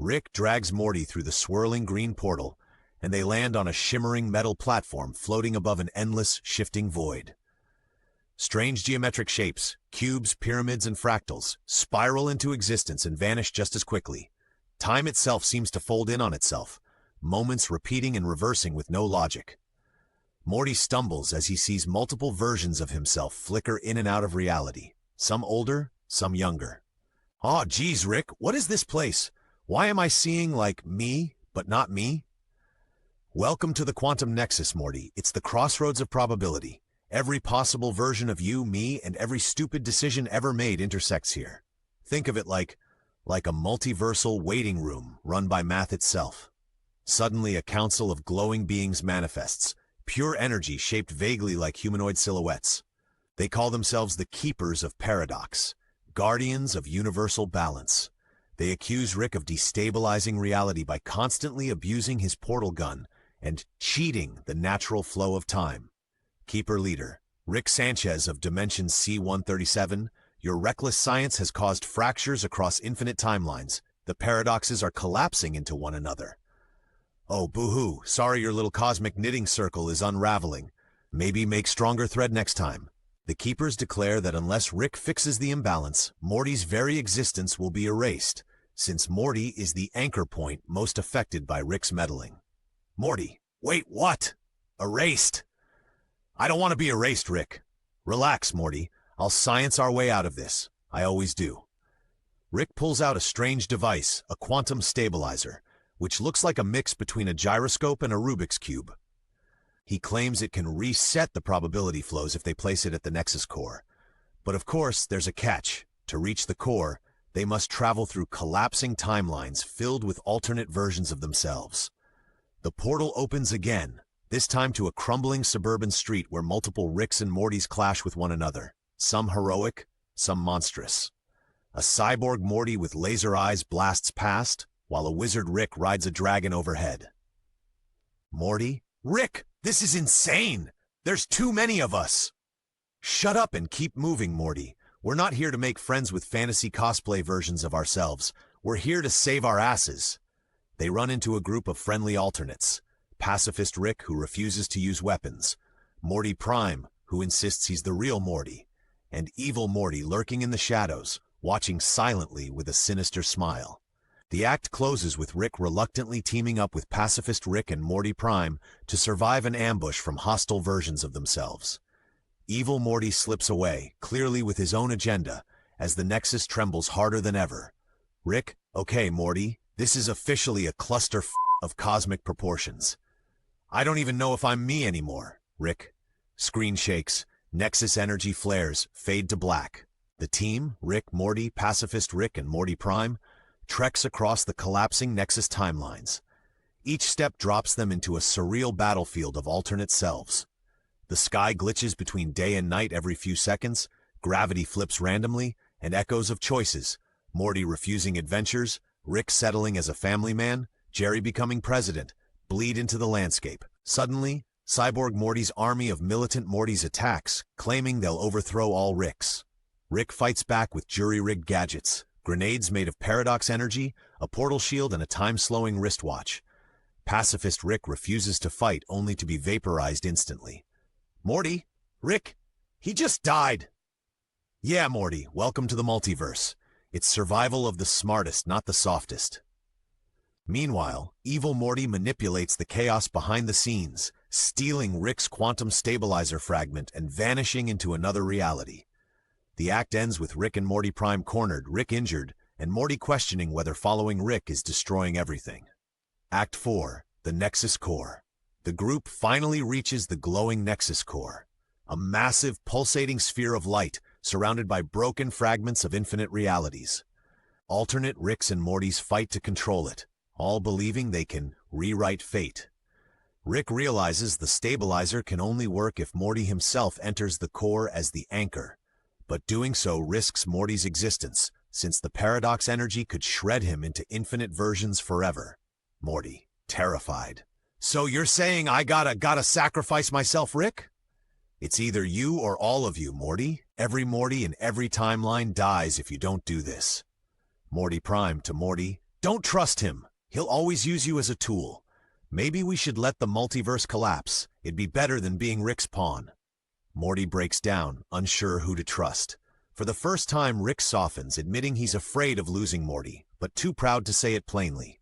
Rick drags Morty through the swirling green portal, and they land on a shimmering metal platform floating above an endless, shifting void. Strange geometric shapes, cubes, pyramids, and fractals, spiral into existence and vanish just as quickly. Time itself seems to fold in on itself, moments repeating and reversing with no logic. Morty stumbles as he sees multiple versions of himself flicker in and out of reality, some older, some younger. "Aw, geez, Rick, what is this place? Why am I seeing, like, me, but not me?" Welcome to the Quantum Nexus, Morty. It's the crossroads of probability. Every possible version of you, me, and every stupid decision ever made intersects here. Think of it like a multiversal waiting room run by math itself. Suddenly, a council of glowing beings manifests, pure energy shaped vaguely like humanoid silhouettes. They call themselves the Keepers of Paradox, guardians of universal balance. They accuse Rick of destabilizing reality by constantly abusing his portal gun and cheating the natural flow of time. Keeper Leader, Rick Sanchez of Dimension C-137, your reckless science has caused fractures across infinite timelines. The paradoxes are collapsing into one another. Oh, boo-hoo, sorry your little cosmic knitting circle is unraveling. Maybe make stronger thread next time. The Keepers declare that unless Rick fixes the imbalance, Morty's very existence will be erased, since Morty is the anchor point most affected by Rick's meddling. Morty, wait, what? Erased? I don't want to be erased, Rick. Relax, Morty. I'll science our way out of this. I always do. Rick pulls out a strange device, a quantum stabilizer, which looks like a mix between a gyroscope and a Rubik's Cube. He claims it can reset the probability flows if they place it at the Nexus Core. But of course, there's a catch. To reach the core, they must travel through collapsing timelines filled with alternate versions of themselves. The portal opens again, this time to a crumbling suburban street where multiple Ricks and Mortys clash with one another, some heroic, some monstrous. A cyborg Morty with laser eyes blasts past, while a wizard Rick rides a dragon overhead. Morty? Rick, this is insane! There's too many of us! Shut up and keep moving, Morty. We're not here to make friends with fantasy cosplay versions of ourselves. We're here to save our asses. They run into a group of friendly alternates. Pacifist Rick, who refuses to use weapons. Morty Prime, who insists he's the real Morty. And Evil Morty lurking in the shadows, watching silently with a sinister smile. The act closes with Rick reluctantly teaming up with Pacifist Rick and Morty Prime to survive an ambush from hostile versions of themselves. Evil Morty slips away, clearly with his own agenda, as the Nexus trembles harder than ever. Rick, okay, Morty, this is officially a cluster of cosmic proportions. I don't even know if I'm me anymore, Rick. Screen shakes, Nexus energy flares, fade to black. The team, Rick, Morty, Pacifist Rick, and Morty Prime, treks across the collapsing Nexus timelines. Each step drops them into a surreal battlefield of alternate selves. The sky glitches between day and night every few seconds, gravity flips randomly, and echoes of choices. Morty refusing adventures, Rick settling as a family man, Jerry becoming president, bleed into the landscape. Suddenly, Cyborg Morty's army of militant Mortys attacks, claiming they'll overthrow all Ricks. Rick fights back with jury-rigged gadgets, grenades made of paradox energy, a portal shield, and a time-slowing wristwatch. Pacifist Rick refuses to fight only to be vaporized instantly. Morty? Rick? He just died! Yeah, Morty, welcome to the multiverse. It's survival of the smartest, not the softest. Meanwhile, Evil Morty manipulates the chaos behind the scenes, stealing Rick's quantum stabilizer fragment and vanishing into another reality. The act ends with Rick and Morty Prime cornered, Rick injured, and Morty questioning whether following Rick is destroying everything. Act 4, the Nexus Core. The group finally reaches the glowing Nexus Core, a massive, pulsating sphere of light surrounded by broken fragments of infinite realities. Alternate Ricks and Mortys fight to control it, all believing they can rewrite fate. Rick realizes the stabilizer can only work if Morty himself enters the core as the anchor, but doing so risks Morty's existence, since the paradox energy could shred him into infinite versions forever. Morty, terrified. So you're saying I gotta sacrifice myself, Rick? It's either you or all of you, Morty. Every Morty in every timeline dies if you don't do this. Morty Prime to Morty, Don't trust him. He'll always use you as a tool. Maybe we should let the multiverse collapse. It'd be better than being Rick's pawn. Morty breaks down, unsure who to trust. For the first time, Rick softens, admitting he's afraid of losing Morty, but too proud to say it plainly.